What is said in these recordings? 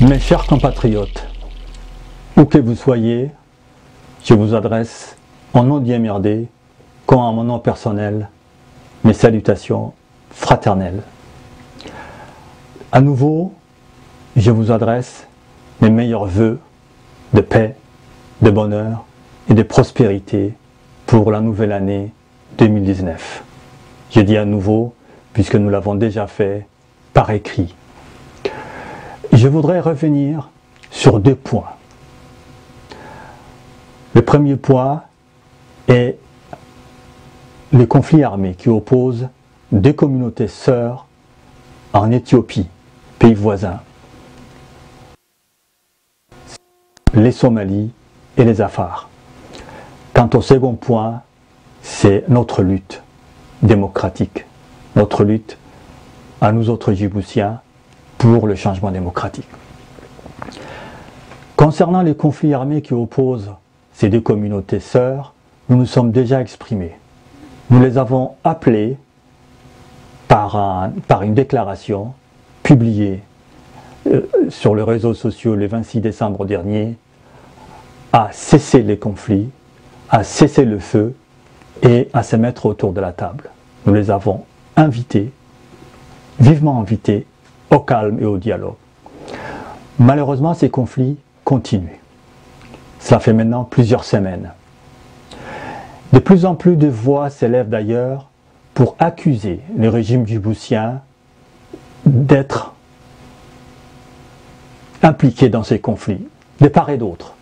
Mes chers compatriotes, où que vous soyez, je vous adresse en nom d'IMRD, comme à mon nom personnel, mes salutations fraternelles. À nouveau, je vous adresse mes meilleurs vœux de paix, de bonheur et de prospérité pour la nouvelle année 2019. Je dis à nouveau, puisque nous l'avons déjà fait par écrit. Je voudrais revenir sur deux points. Le premier point est le conflit armé qui oppose deux communautés sœurs en Éthiopie, pays voisin, les Somalis et les Afars. Quant au second point, c'est notre lutte démocratique, notre lutte à nous autres Djiboutiens pour le changement démocratique. Concernant les conflits armés qui opposent ces deux communautés sœurs, nous nous sommes déjà exprimés. Nous les avons appelés par une déclaration publiée sur les réseaux sociaux le 26 décembre dernier à cesser les conflits, à cesser le feu et à se mettre autour de la table. Nous les avons invités, vivement invités, au calme et au dialogue. Malheureusement, ces conflits continuent. Cela fait maintenant plusieurs semaines. De plus en plus de voix s'élèvent d'ailleurs pour accuser le régime djiboutien d'être impliqué dans ces conflits, de part et d'autre.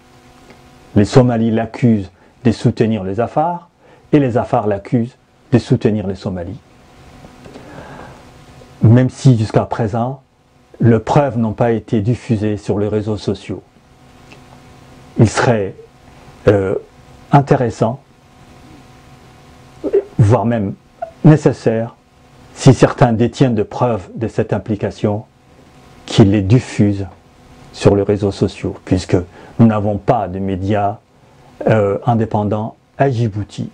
Les Somalis l'accusent de soutenir les Afars et les Afars l'accusent de soutenir les Somalis. Même si jusqu'à présent, les preuves n'ont pas été diffusées sur les réseaux sociaux. Il serait intéressant, voire même nécessaire, si certains détiennent de preuves de cette implication, qu'ils les diffusent sur les réseaux sociaux, puisque nous n'avons pas de médias indépendants à Djibouti.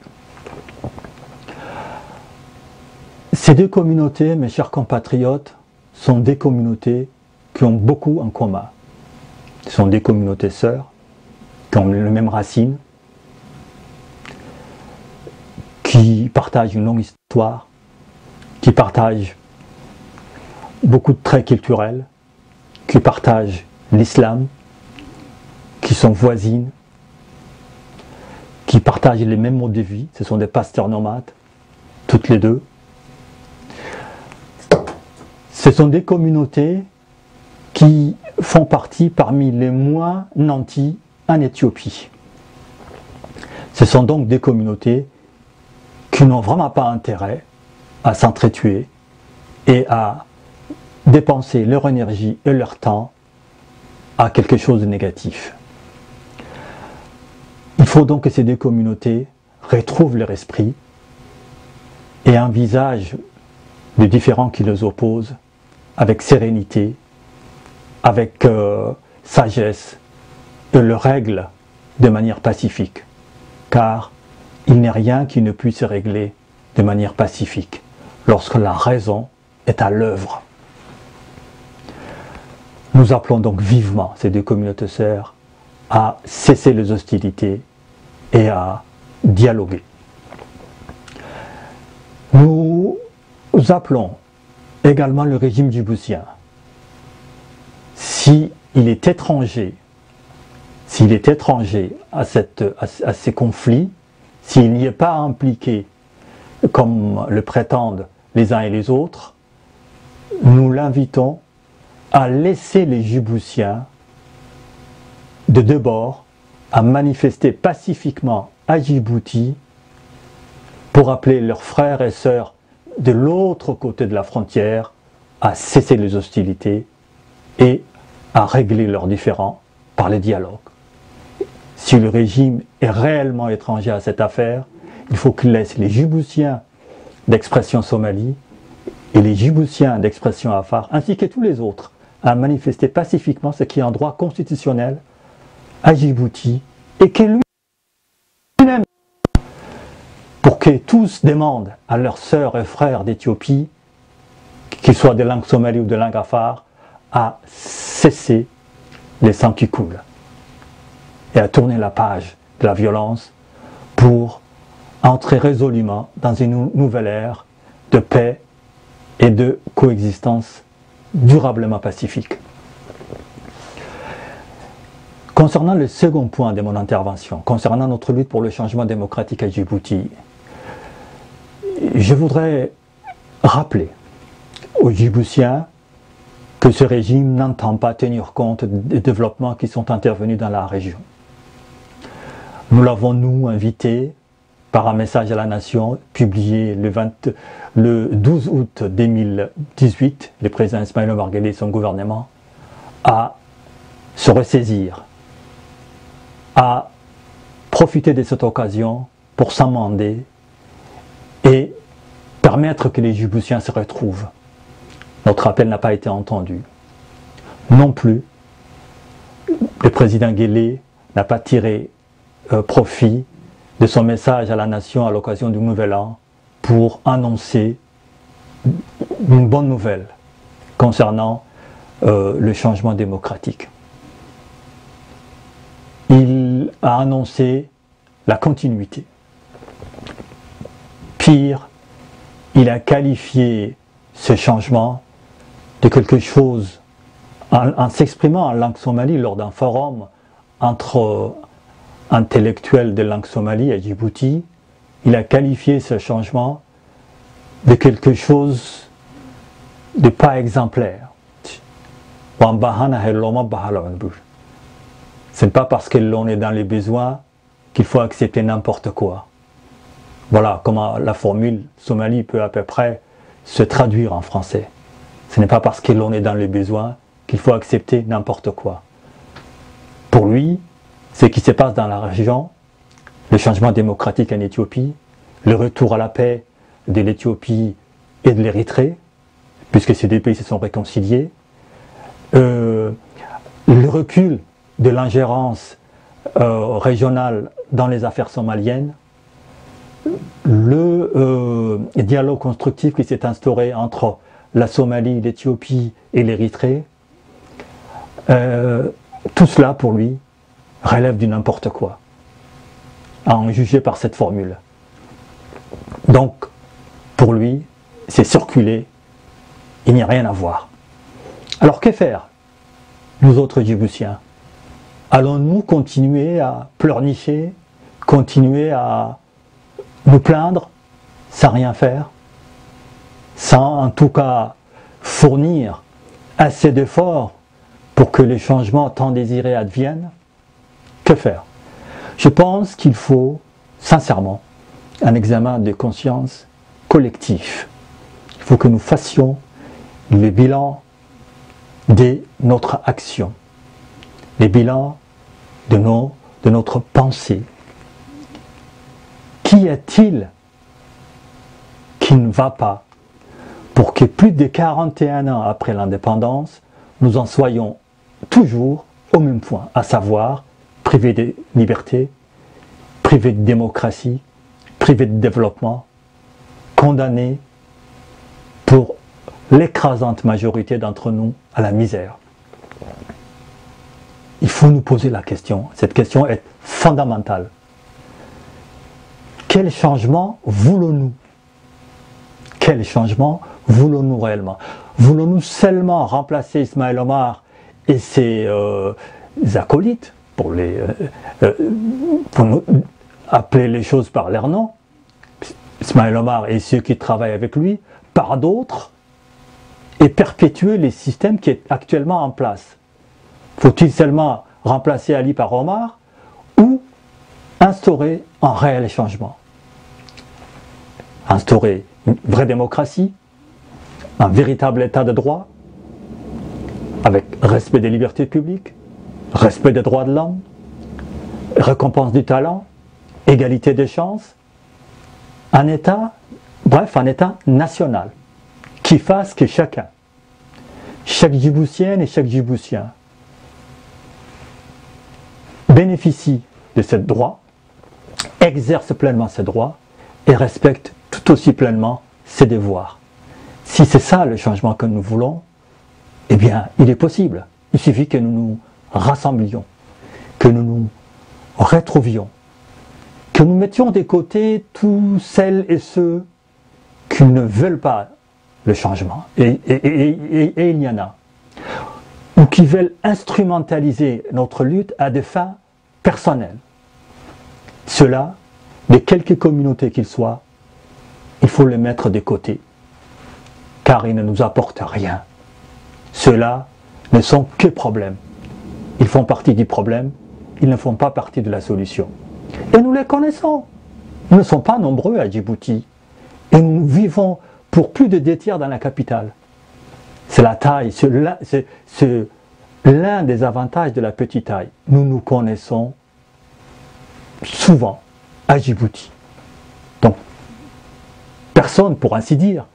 Ces deux communautés, mes chers compatriotes, sont des communautés qui ont beaucoup en commun. Ce sont des communautés sœurs, qui ont les mêmes racines, qui partagent une longue histoire, qui partagent beaucoup de traits culturels, qui partagent l'islam, qui sont voisines, qui partagent les mêmes modes de vie. Ce sont des pasteurs nomades, toutes les deux. Ce sont des communautés qui font partie parmi les moins nantis en Éthiopie. Ce sont donc des communautés qui n'ont vraiment pas intérêt à s'entretuer et à dépenser leur énergie et leur temps à quelque chose de négatif. Il faut donc que ces deux communautés retrouvent leur esprit et envisagent les différends qui les opposent avec sérénité, avec sagesse, et le règlent de manière pacifique. Car il n'est rien qui ne puisse se régler de manière pacifique lorsque la raison est à l'œuvre. Nous appelons donc vivement ces deux communautés sœurs à cesser les hostilités et à dialoguer. Nous appelons également le régime djiboutien, s'il est étranger à ces conflits, s'il n'y est pas impliqué comme le prétendent les uns et les autres, nous l'invitons à laisser les Djiboutiens de deux bords à manifester pacifiquement à Djibouti pour appeler leurs frères et sœurs de l'autre côté de la frontière à cesser les hostilités et à régler leurs différends par le dialogue. Si le régime est réellement étranger à cette affaire, il faut qu'il laisse les Djiboutiens d'expression somalie et les Djiboutiens d'expression afar, ainsi que tous les autres, à manifester pacifiquement ce qui est un droit constitutionnel à Djibouti et que lui-même, pour que tous demandent à leurs sœurs et frères d'Éthiopie, qu'ils soient de langue somalie ou de langue afar, à cesser les sangs qui coulent et à tourner la page de la violence pour entrer résolument dans une nouvelle ère de paix et de coexistence durablement pacifique. Concernant le second point de mon intervention, concernant notre lutte pour le changement démocratique à Djibouti, je voudrais rappeler aux Djiboutiens que ce régime n'entend pas tenir compte des développements qui sont intervenus dans la région. Nous l'avons, nous, invité par un message à la nation publié le 12 août 2018, le président Ismaël Omar Guelleh et son gouvernement, à se ressaisir, à profiter de cette occasion pour s'amender et permettre que les Djiboutiens se retrouvent. Notre appel n'a pas été entendu. Non plus, le président Guelleh n'a pas tiré profit de son message à la nation à l'occasion du Nouvel An pour annoncer une bonne nouvelle concernant le changement démocratique. Il a annoncé la continuité. Pire, il a qualifié ce changement de quelque chose, en s'exprimant en langue somalie lors d'un forum entre intellectuels de langue somalie à Djibouti, il a qualifié ce changement de quelque chose de pas exemplaire. Ce n'est pas parce que l'on est dans les besoins qu'il faut accepter n'importe quoi. Voilà comment la formule somalie peut à peu près se traduire en français. Ce n'est pas parce que l'on est dans les besoins qu'il faut accepter n'importe quoi. Pour lui, ce qui se passe dans la région, le changement démocratique en Éthiopie, le retour à la paix de l'Éthiopie et de l'Érythrée, puisque ces deux pays se sont réconciliés, le recul de l'ingérence régionale dans les affaires somaliennes, le dialogue constructif qui s'est instauré entre la Somalie, l'Éthiopie et l'Érythrée, tout cela pour lui relève du n'importe quoi, à en juger par cette formule. Donc, pour lui, c'est circuler, il n'y a rien à voir. Alors que faire, nous autres Djiboutiens? Allons-nous continuer à pleurnicher, continuer à nous plaindre sans rien faire, sans en tout cas fournir assez d'efforts pour que les changements tant désirés adviennent? Que faire? Je pense qu'il faut sincèrement un examen de conscience collectif. Il faut que nous fassions le bilan de notre action, le bilan de notre pensée. Qu'y a-t-il qui ne va pas pour que plus de 41 ans après l'indépendance, nous en soyons toujours au même point, à savoir privés de liberté, privés de démocratie, privés de développement, condamnés pour l'écrasante majorité d'entre nous à la misère. Il faut nous poser la question, cette question est fondamentale. Quel changement voulons-nous? Quel changement voulons-nous réellement? Voulons-nous seulement remplacer Ismaël Omar et ses acolytes, pour nous appeler les choses par leur nom, Ismaël Omar et ceux qui travaillent avec lui, par d'autres, et perpétuer les systèmes qui sont actuellement en place? Faut-il seulement remplacer Ali par Omar ou instaurer un réel changement? Instaurer une vraie démocratie, un véritable état de droit, avec respect des libertés publiques, respect des droits de l'homme, récompense du talent, égalité des chances, un État, bref, un État national, qui fasse que chacun, chaque Djiboutienne et chaque Djiboutien, bénéficie de ce droit, exerce pleinement ses droits et respecte tout aussi pleinement ses devoirs. Si c'est ça le changement que nous voulons, eh bien, il est possible. Il suffit que nous nous rassemblions, que nous nous retrouvions, que nous mettions de côté tous celles et ceux qui ne veulent pas le changement, et il y en a, ou qui veulent instrumentaliser notre lutte à des fins personnelles. Cela, de quelque communauté qu'ils soient, il faut les mettre de côté, car ils ne nous apportent rien. Ceux-là ne sont que problèmes. Ils font partie du problème, ils ne font pas partie de la solution. Et nous les connaissons. Nous ne sommes pas nombreux à Djibouti. Et nous vivons pour plus de 2 tiers dans la capitale. C'est la taille, c'est l'un des avantages de la petite taille. Nous nous connaissons souvent à Djibouti. Donc, personne, pour ainsi dire,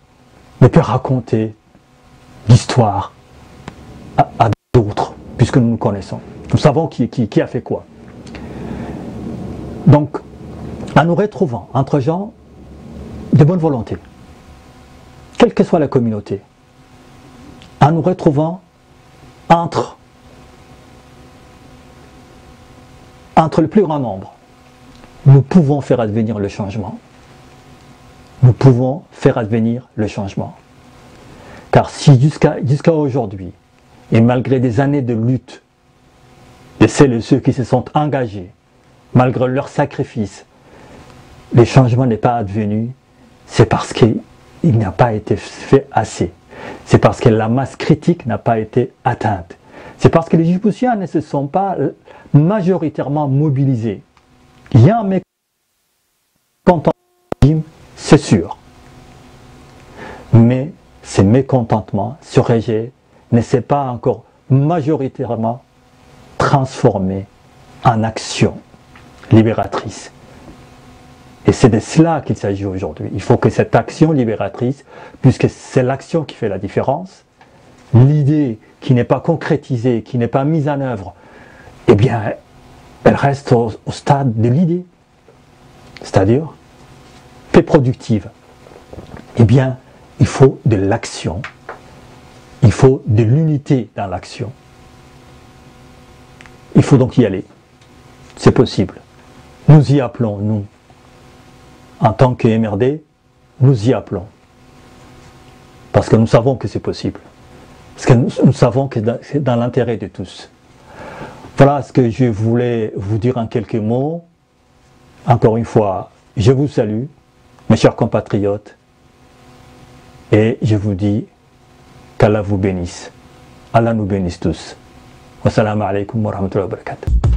ne peut raconter l'histoire à d'autres, puisque nous nous connaissons. Nous savons qui a fait quoi. Donc, en nous retrouvant entre gens de bonne volonté, quelle que soit la communauté, en nous retrouvant entre le plus grand nombre, nous pouvons faire advenir le changement. Nous pouvons faire advenir le changement. Car si jusqu'à aujourd'hui, et malgré des années de lutte de celles et ceux qui se sont engagés, malgré leurs sacrifices, le changement n'est pas advenu, c'est parce qu'il n'a pas été fait assez. C'est parce que la masse critique n'a pas été atteinte. C'est parce que les Djiboutiens ne se sont pas majoritairement mobilisés. Il y a un mécontentement, c'est sûr. Mais ce mécontentement, ce rejet, ne s'est pas encore majoritairement transformé en action libératrice. Et c'est de cela qu'il s'agit aujourd'hui. Il faut que cette action libératrice, puisque c'est l'action qui fait la différence, l'idée qui n'est pas concrétisée, qui n'est pas mise en œuvre, eh bien, elle reste au stade de l'idée, c'est-à-dire peu productive. Eh bien, il faut de l'action, il faut de l'unité dans l'action. Il faut donc y aller. C'est possible. Nous y appelons, nous. En tant que MRD, nous y appelons. Parce que nous savons que c'est possible. Parce que nous savons que c'est dans l'intérêt de tous. Voilà ce que je voulais vous dire en quelques mots. Encore une fois, je vous salue, mes chers compatriotes, et je vous dis qu'Allah vous bénisse. Allah nous bénisse tous. Wassalamu alaikum wa rahmatullahi wa barakatuh.